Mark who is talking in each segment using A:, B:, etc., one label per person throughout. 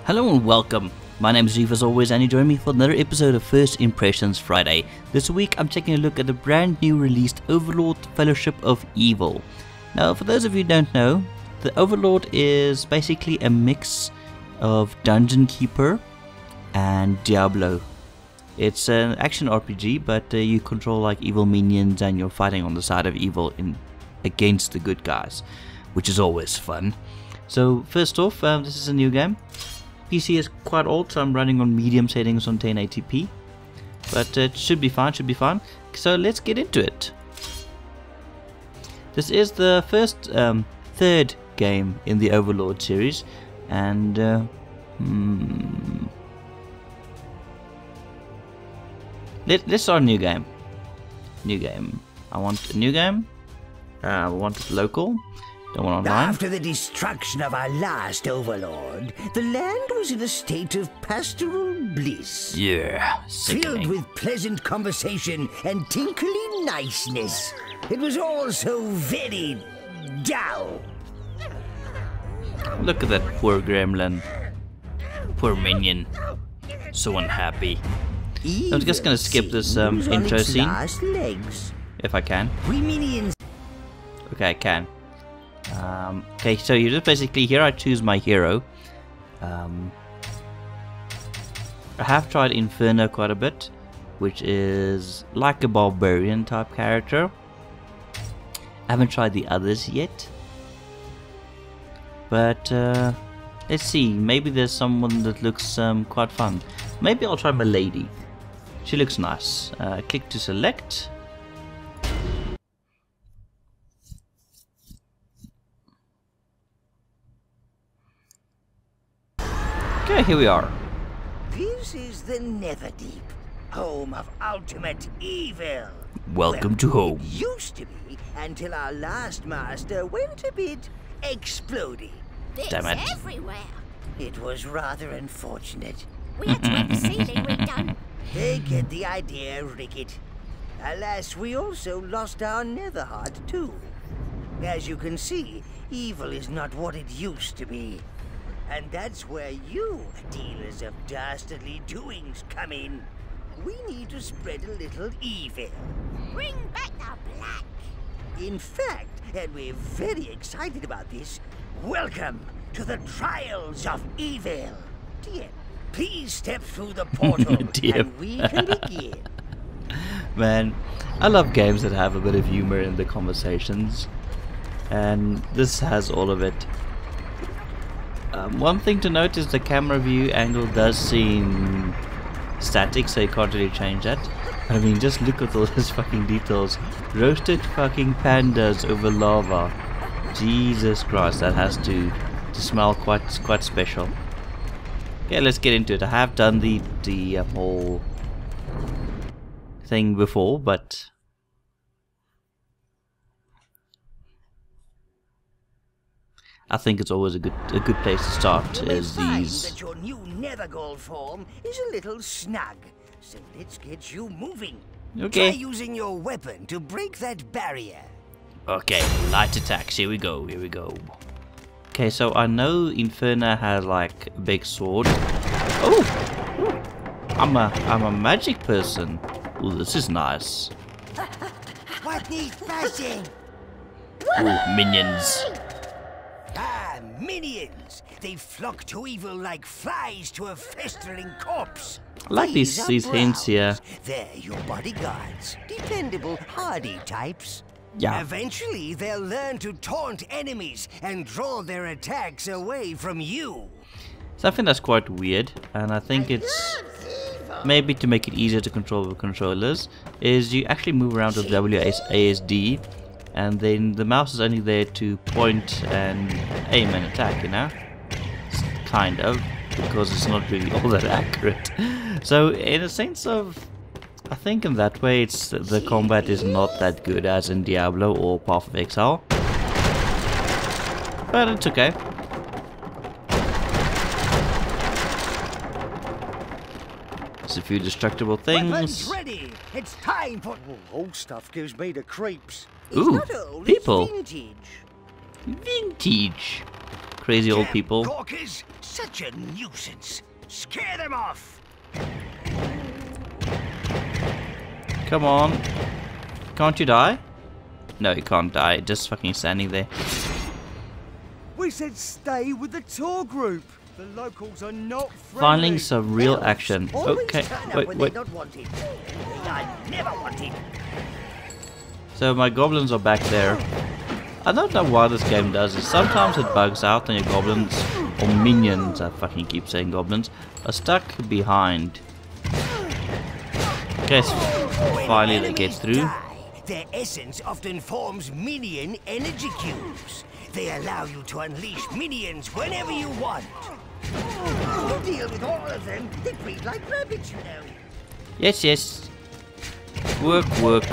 A: Hello and welcome. My name is Reeve as always, and you join me for another episode of First Impressions Friday. This week I'm taking a look at the brand new released Overlord Fellowship of Evil. Now for those of you who don't know, the Overlord is basically a mix of Dungeon Keeper and Diablo. It's an action RPG, but you control like evil minions and you're fighting on the side of evil against the good guys, which is always fun. So first off, this is a new game. PC is quite old, so I'm running on medium settings on 1080p, but it should be fine, So let's get into it. This is the third game in the Overlord series, and let's start a new game. I want a new game. I want it local. Don't want online.
B: After the destruction of our last Overlord, the land was in a state of pastoral bliss.
A: Yeah, sickening.
B: Filled with pleasant conversation and tinkly niceness. It was all so very dull.
A: Look at that poor gremlin. Poor minion. So unhappy. I'm just gonna skip this intro scene. If I can.
B: We minions.
A: Okay, I can. Okay, so you just basically, here I choose my hero. I have tried Inferno quite a bit, which is like a barbarian type character. I haven't tried the others yet, but let's see, maybe there's someone that looks quite fun. Maybe I'll try my lady. She looks nice. Click to select. Okay, here we are.
B: This is the Nether, home of ultimate evil.
A: Welcome to home.
B: It used to be until our last master went a bit exploding.
A: Damn it.
C: Everywhere.
B: It was rather unfortunate.
C: We had to have the ceiling redone.
B: They get the idea, Ricket. Alas, we also lost our Nether heart too. As you can see, evil is not what it used to be. And that's where you, dealers of dastardly doings, come in. We need to spread a little evil.
C: Bring back the black.
B: In fact, and we're very excited about this, welcome to the Trials of Evil. Dear, please step through the portal and we can begin.
A: Man, I love games that have a bit of humor in the conversations. And this has all of it. One thing to note is the camera view angle does seem static, so you can't really change that. I mean, just look at all those fucking details. Roasted fucking pandas over lava. Jesus Christ, that has to smell quite special. Okay, let's get into it. I have done the whole thing before, but I think it's always a good place to start. Is these?
B: That your new Nether gold form is a little snug, so let's get you moving.
A: Okay.
B: Try using your weapon to break that barrier.
A: Okay, light attacks. Here we go. Okay, so I know Inferno has like a big sword. Oh, I'm a magic person. Oh, this is nice.
B: What needs bashing?
A: Ooh, minions.
B: Ah, minions! They flock to evil like flies to a festering corpse.
A: I like these hints here.
B: They're your bodyguards. Dependable, hardy types.
A: Yeah.
B: Eventually, they'll learn to taunt enemies and draw their attacks away from you.
A: Something that's quite weird, and I think it's maybe to make it easier to control with controllers, is you actually move around with WASD. And then the mouse is only there to point and aim and attack, you know? Kind of, because it's not really all that accurate. So in a sense of, I think in that way it's the combat is not that good as in Diablo or Path of Exile. But it's okay. There's a few destructible things.
B: Weapons ready! It's time for... Old stuff gives me the creeps.
A: Ooh,
B: It's not old,
A: people.
B: It's vintage.
A: Vintage. crazy old people.
B: Gawkers, such a nuisance. Scare them off.
A: Come on. Can't you die? No, you can't die. Just fucking standing there.
D: We said stay with the tour group. The locals are not friendly.
A: Finally, some real action.
B: Always
A: Okay,
B: turn up
A: wait,
B: when
A: wait.
B: they're not wanted. They are never wanted.
A: So my goblins are back there. I don't know why this game does it. Sometimes it bugs out and your goblins, or minions, I fucking keep saying goblins, are stuck behind. Okay, so finally they get through.
B: Die, their essence often forms minion energy cubes. They allow you to unleash minions whenever you want. To deal with all of them, they breed like rabbits, you know.
A: Yes, yes. Work, work.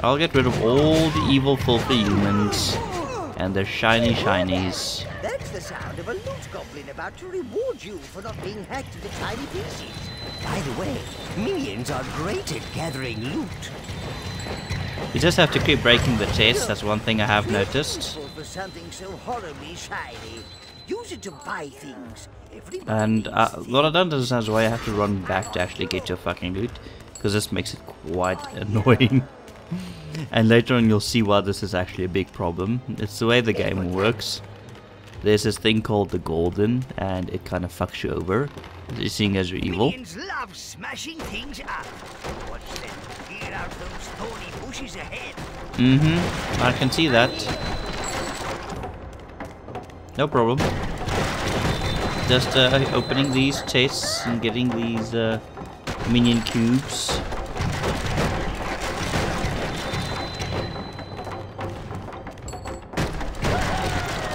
A: I'll get rid of all the evil, filthy humans and their shiny shinies.
B: That's the sound of a loot goblin about to reward you for not being hacked into tiny pieces. By the way, minions are great at gathering loot.
A: You just have to keep breaking the chest. That's one thing I have noticed.
B: For something so horribly shiny. Use it to buy things.
A: And what I don't understand is why you have to run back to actually get your fucking loot, because this makes it quite annoying. And later on you'll see why this is actually a big problem. It's the way the game works. There's this thing called the golden, and it kind of fucks you over, seeing as you're evil.
B: Minions love smashing things up. Watch them clear out those thorny bushes ahead.
A: I can see that. No problem. Just opening these chests and getting these minion cubes.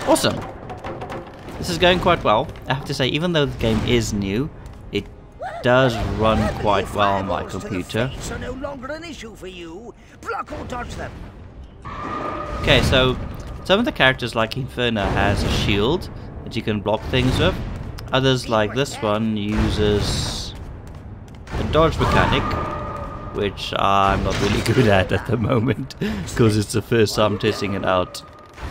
A: Awesome. This is going quite well. I have to say, even though the game is new, it does run quite well on my computer.
B: Are no longer an issue for you. Block or dodge them.
A: Okay, so some of the characters like Inferno has a shield that you can block things with. Others like this one uses a dodge mechanic, which I'm not really good at the moment because it's the first time testing it out.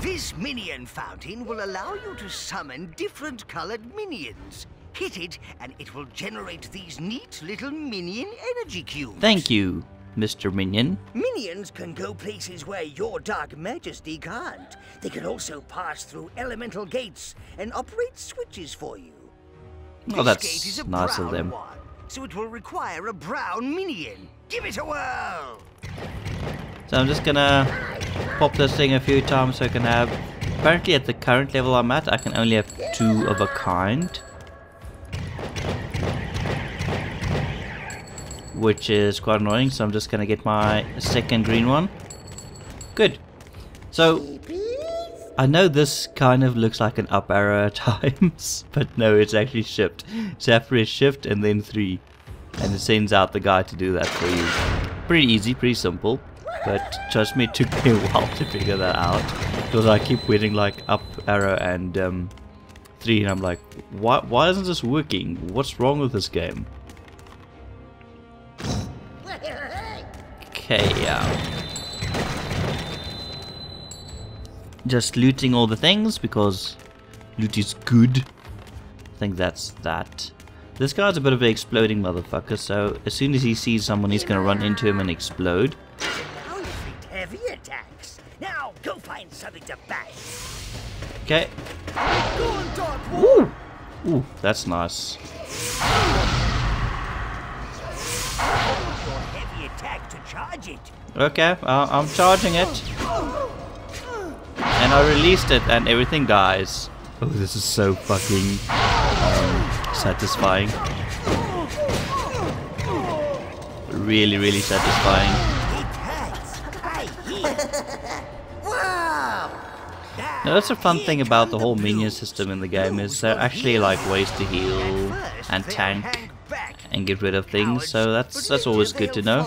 B: This Minion Fountain will allow you to summon different colored minions. Hit it and it will generate these neat little minion energy cubes.
A: Thank you, Mr. Minion.
B: Minions can go places where your Dark Majesty can't. They can also pass through elemental gates and operate switches for you.
A: Oh,
B: This
A: that's
B: gate is a
A: nice of
B: brown
A: them.
B: one, so it will require a brown minion. Give it a whirl.
A: So I'm just gonna pop this thing a few times so I can have... Apparently at the current level I'm at, I can only have 2 of a kind. Which is quite annoying, so I'm just gonna get my second green one. Good. So, I know this kind of looks like an up arrow at times, but no, it's actually shift. So you have to press shift and then 3. And it sends out the guy to do that for you. Pretty easy, pretty simple. But trust me, it took me a while to figure that out. Because I keep waiting like up arrow and 3, and I'm like, why isn't this working? What's wrong with this game? Okay, yeah. Just looting all the things because loot is good. I think that's that. This guy's a bit of an exploding motherfucker, so as soon as he sees someone, he's gonna run into him and explode.
B: Now you fleet heavy attacks. Now go find something to bash.
A: Okay.
D: Go on, Dark
A: Ooh, ooh, that's nice.
B: Your heavy attack to charge it.
A: Okay, I'm charging it. And I released it and everything dies. Oh, this is so fucking satisfying. Really, really satisfying.
B: It hurts. I hear. Wow.
A: Now, that's a fun thing about the whole minion system in the game is there are actually like ways to heal and tank and get rid of things, so that's always good to know.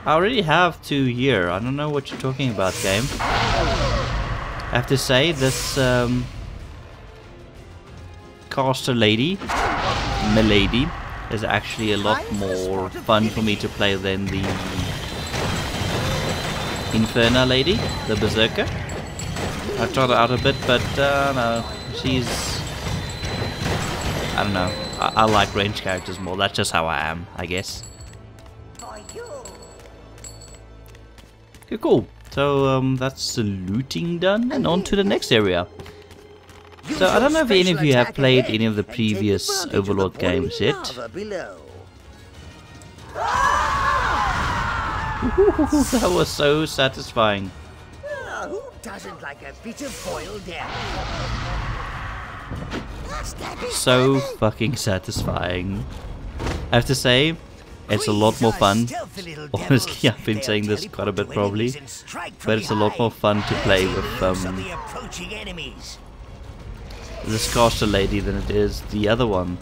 A: I already have 2 here. I don't know what you're talking about, game. I have to say this caster lady, milady, is actually a lot more fun for me to play than the Inferna lady, the berserker. I tried her out a bit, but no, she's... I don't know. I like ranged characters more. That's just how I am, I guess. Okay, cool. So that's the looting done, and on to the next area. So I don't know if any of you have played any of the previous Overlord games yet. That was so satisfying.
B: Who doesn't like a bit of boiled egg?
A: So fucking satisfying. I have to say, it's a lot more fun. Honestly, I've been saying this quite a bit probably, but it's a lot more fun to play with this caster lady than it is the other one.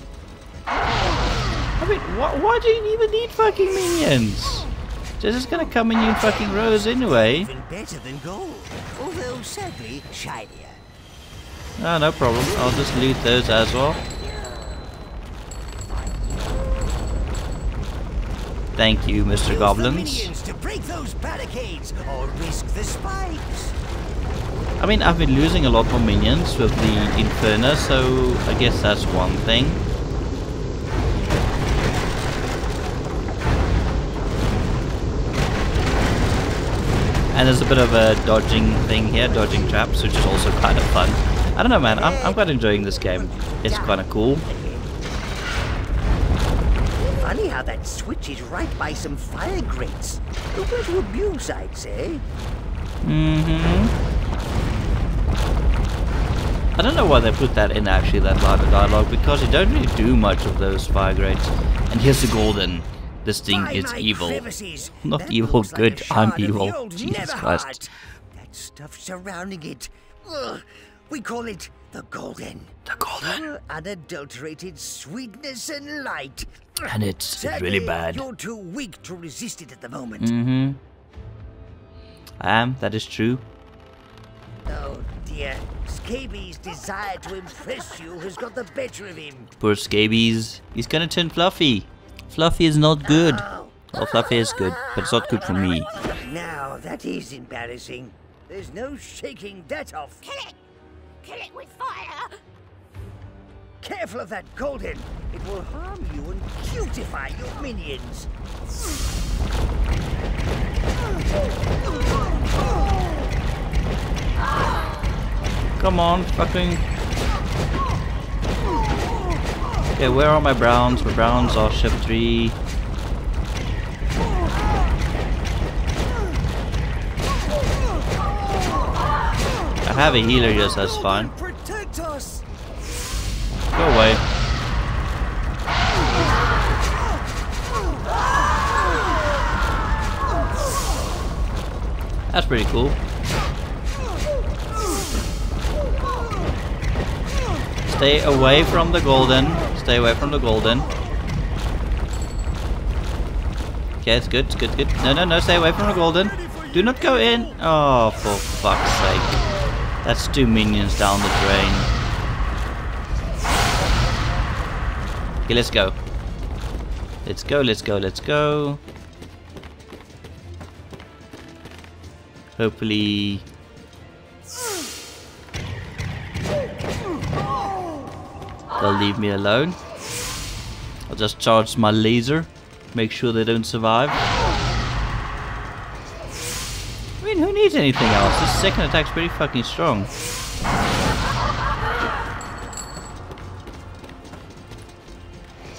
A: I mean, why do you even need fucking minions? They're just gonna come in you in fucking rows anyway.
B: Even better than gold, although sadly shinier.
A: Ah, no problem. I'll just loot those as well. Thank you, Mr. Goblins.
B: To break those barricades or risk the spikes.
A: I mean, I've been losing a lot more minions with the Inferno, so I guess that's one thing. And there's a bit of a dodging thing here, dodging traps, which is also kind of fun. I don't know, man, I'm quite enjoying this game. It's kind of cool.
B: Funny how that switch is right by some fire grates. A way to abuse, I'd say.
A: I don't know why they put that in actually, that line of dialogue, because you don't really do much of those fire grates. And here's the golden. This thing is evil. Not evil, good, I'm evil. Jesus Christ.
B: That stuff surrounding it. Ugh, we call it the golden.
A: The golden.
B: Pure, unadulterated sweetness and light.
A: And it's really bad.
B: You're too weak to resist it at the moment.
A: I am, that is true.
B: Oh dear. Scabies' desire to impress you has got the better of him.
A: Poor Scabies. He's gonna turn Fluffy. Fluffy is not good. Well, Fluffy is good, but it's not good for me.
B: Now, that is embarrassing. There's no shaking that off.
C: Kill it! Kill it with fire!
B: Careful of that golden. It will harm you and cutify your minions.
A: Come on, fucking... Okay, where are my browns? My browns are ship 3. I have a healer, yes, that's fine.
D: Protect us.
A: Go away. That's pretty cool. Stay away from the golden. Stay away from the golden. Okay, it's good, it's good, good. No, no, no, stay away from the golden. Do not go in. Oh, for fuck's sake. That's 2 minions down the drain. Okay, let's go. Let's go, let's go, let's go. Hopefully... they'll leave me alone. I'll just charge my laser. Make sure they don't survive. I mean, who needs anything else? This second attack's pretty fucking strong.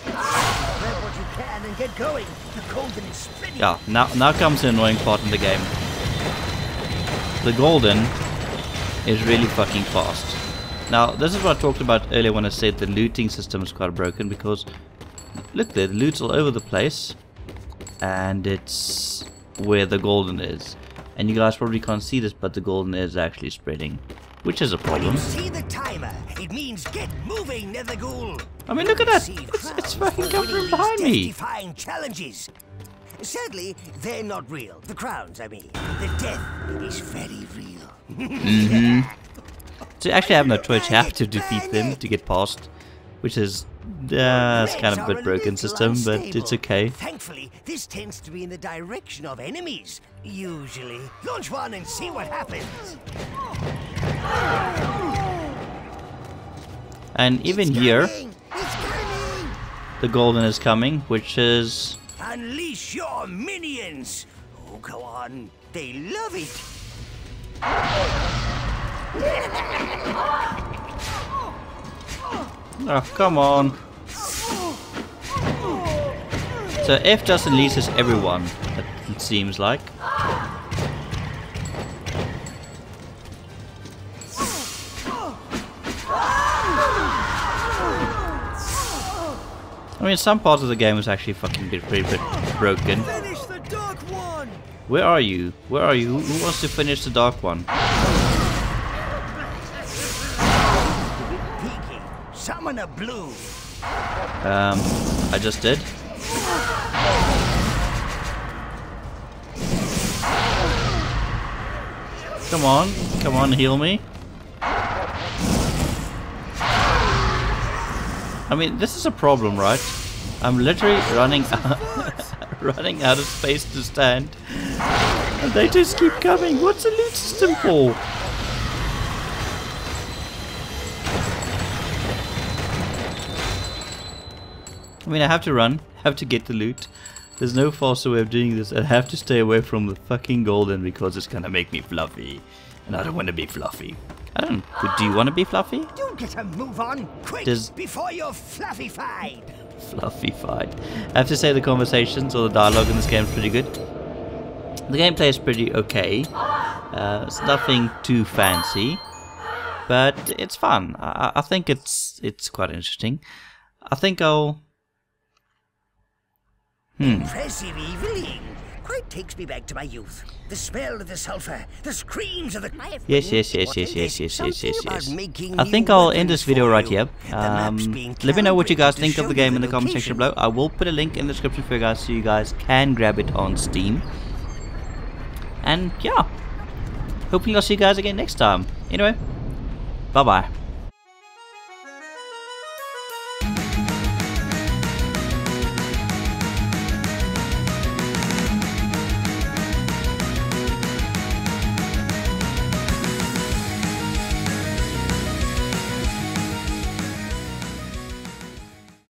B: Grab what you can and get going. The golden is spinning.
A: Yeah, now comes the annoying part in the game. The golden is really fucking fast. Now, this is what I talked about earlier when I said the looting system is quite broken, because look there, the loot's all over the place, and it's where the golden is. And you guys probably can't see this, but the golden is actually spreading, which is a problem.
B: See the timer. It means get moving, Nether Ghoul.
A: I mean, look at that. It's fucking coming from behind me.
B: Defying challenges. Sadly, they're not real. The crowns, I mean. The death is very real.
A: So you actually have no choice. You have to defeat them to get past, which is Yeah, it's kind of a
B: Reds
A: bit
B: are
A: broken
B: little
A: system, but it's
B: unstable.
A: okay.
B: Thankfully, this tends to be in the direction of enemies. Usually. Launch one and see what happens.
A: And even
B: It's
A: here,
B: coming! It's coming!
A: the golden is coming, which is...
B: Unleash your minions! Oh, go on. They love it.
A: Oh, come on. So F just releases everyone, it seems like. I mean, some parts of the game is actually fucking pretty bit broken.
D: Finish the dark one!
A: Where are you? Where are you? Who wants to finish the dark one?
B: Peeky. Summon a blue.
A: I just did. Come on, heal me. I mean, this is a problem, right? I'm literally running running out of space to stand, and they just keep coming. What's the loot system for? I mean, I have to run, have to get the loot. There's no faster way of doing this. I have to stay away from the fucking golden because it's gonna make me fluffy, and I don't want to be fluffy. I don't. Do you want to be fluffy?
B: You get a move on, quick, before you're fluffified.
A: Fluffified. I have to say the conversations or the dialogue in this game is pretty good. The gameplay is pretty okay. It's nothing too fancy, but it's fun. I think it's quite interesting. I think I'll.
B: Impressive eviling. Quite takes me back to my youth. The smell of the sulfur, the screams of the...
A: Yes. I think I'll end this video right here. Let me know what you guys think of the game in the comment section below. I will put a link in the description for you guys so you guys can grab it on Steam. And yeah, hopefully I'll see you guys again next time. Anyway, bye bye.